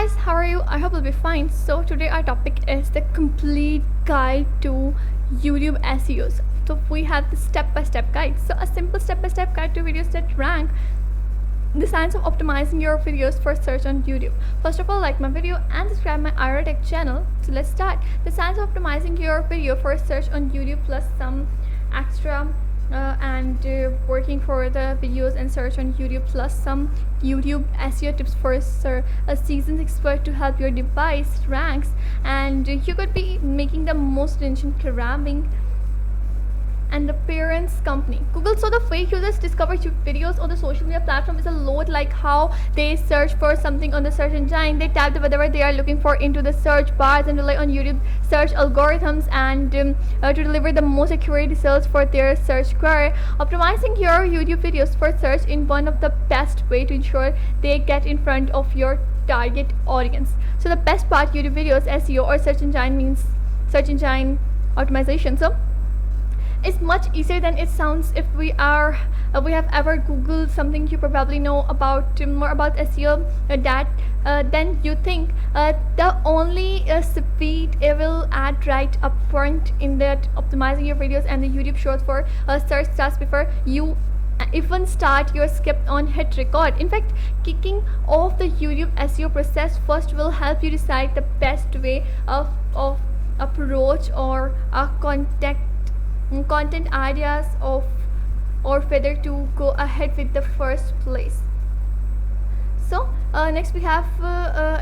guys, how are you? I hope you'll be fine. So today our topic is the complete guide to YouTube SEOs. So we have the step-by-step guide. So a simple step-by-step guide to videos that rank, the science of optimizing your videos for search on YouTube. First of all, like my video and subscribe my IR Tech channel. So let's start. The science of optimizing your video for search on YouTube plus some extra and working for the videos and search on YouTube plus some YouTube SEO tips for a seasoned expert to help your device ranks, and you could be making the most attention grabbing and appearance company. Google saw the fake users discover videos on the social media platform is a lot like how they search for something on the search engine. They type whatever they are looking for into the search bars and rely on YouTube search algorithms and to deliver the most accurate results for their search query. Optimizing your YouTube videos for search in one of the best way to ensure they get in front of your target audience. So the best part, YouTube videos SEO or search engine means search engine optimization. So it's much easier than it sounds. If we have ever googled something, you probably know about more about SEO then you think the only speed it will add right up front in that optimizing your videos and the YouTube shorts for search starts before you even start your script on hit record. In fact, kicking off the YouTube SEO process first will help you decide the best way of approach or content ideas of or whether to go ahead with the first place. So next we have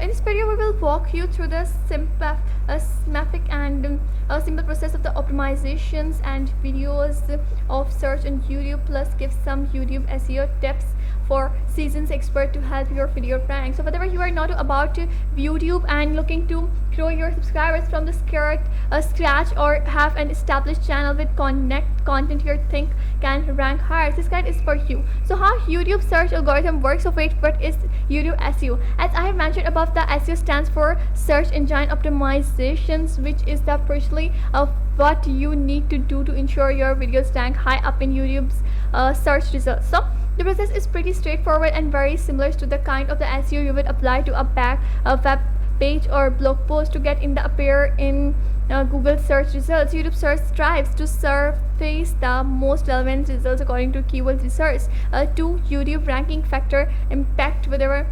in this video we will walk you through the schematic and simple process of the optimizations and videos of search on YouTube, plus give some YouTube SEO tips for seasoned expert to help your video rank. So whatever you are not about to YouTube and looking to grow your subscribers from the scratch or have an established channel with content you think can rank higher, this guide is for you. So how YouTube search algorithm works. So wait, what is YouTube SEO? As I have mentioned above, the SEO stands for search engine optimizations, which is the partially of what you need to do to ensure your videos rank high up in YouTube's search results. So the process is pretty straightforward and very similar to the kind of the SEO you would apply to a web page or blog post to get in the appear in Google search results. YouTube search strives to surface the most relevant results according to keyword research. To YouTube ranking factor impact whatever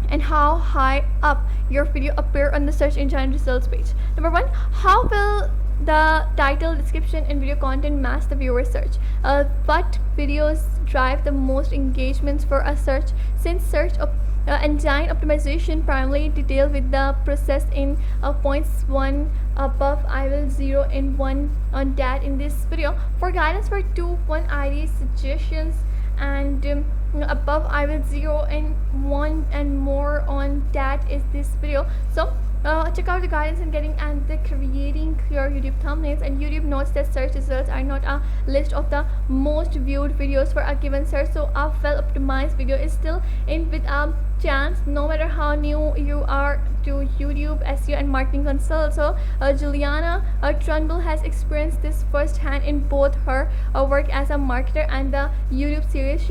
and how high up your video appear on the search engine results page. Number one, how will the title, description and video content match the viewer search? What videos drive the most engagements for a search? Since search engine optimization primarily detail with the process in points 1 above, I will zero in one on that in this video. For guidance for 2.1 ID suggestions and above, I will zero in one and more on that is this video. So check out the guidance in getting and the creating your YouTube thumbnails. And YouTube notes that search results are not a list of the most viewed videos for a given search, so a well optimized video is still in with a chance no matter how new you are to YouTube SEO and marketing consult. So Juliana Trunbull has experienced this firsthand in both her work as a marketer and the YouTube series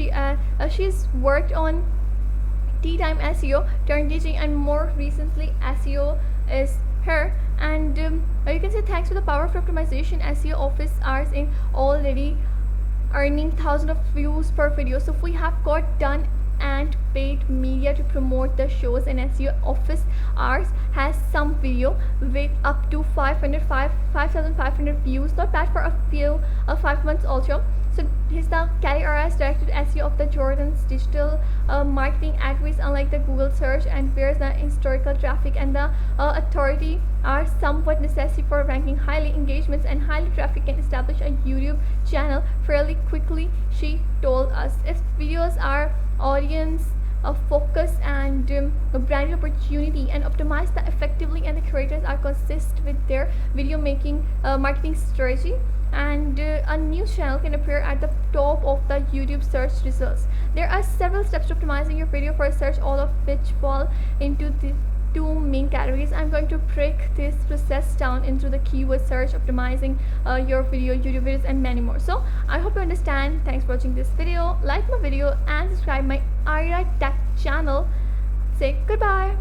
she's worked on. Tea Time SEO, Turn Teaching, and more recently SEO is her. And you can say thanks to the power of optimization, SEO office hours in already earning thousands of views per video. So we have got done and paid media to promote the shows, and SEO office hours has some video with up to 5,500 views. Not bad for a few 5 months also. So here's the Kelly RS directed SEO of the Jordan's digital marketing activities, unlike the Google search and whereas the historical traffic and the authority are somewhat necessary for ranking highly engagements and highly traffic can establish a YouTube channel fairly quickly, she told us. If videos are audience focus and brand opportunity and optimize the effectively, and the creators are consistent with their video making marketing strategy, and a new channel can appear at the top of the YouTube search results. There are several steps to optimizing your video for search, all of which fall into the two main categories. I'm going to break this process down into the keyword search, optimizing your video, YouTube videos, and many more. So I hope you understand. Thanks for watching this video. Like my video and subscribe my IR Tech channel. Say goodbye.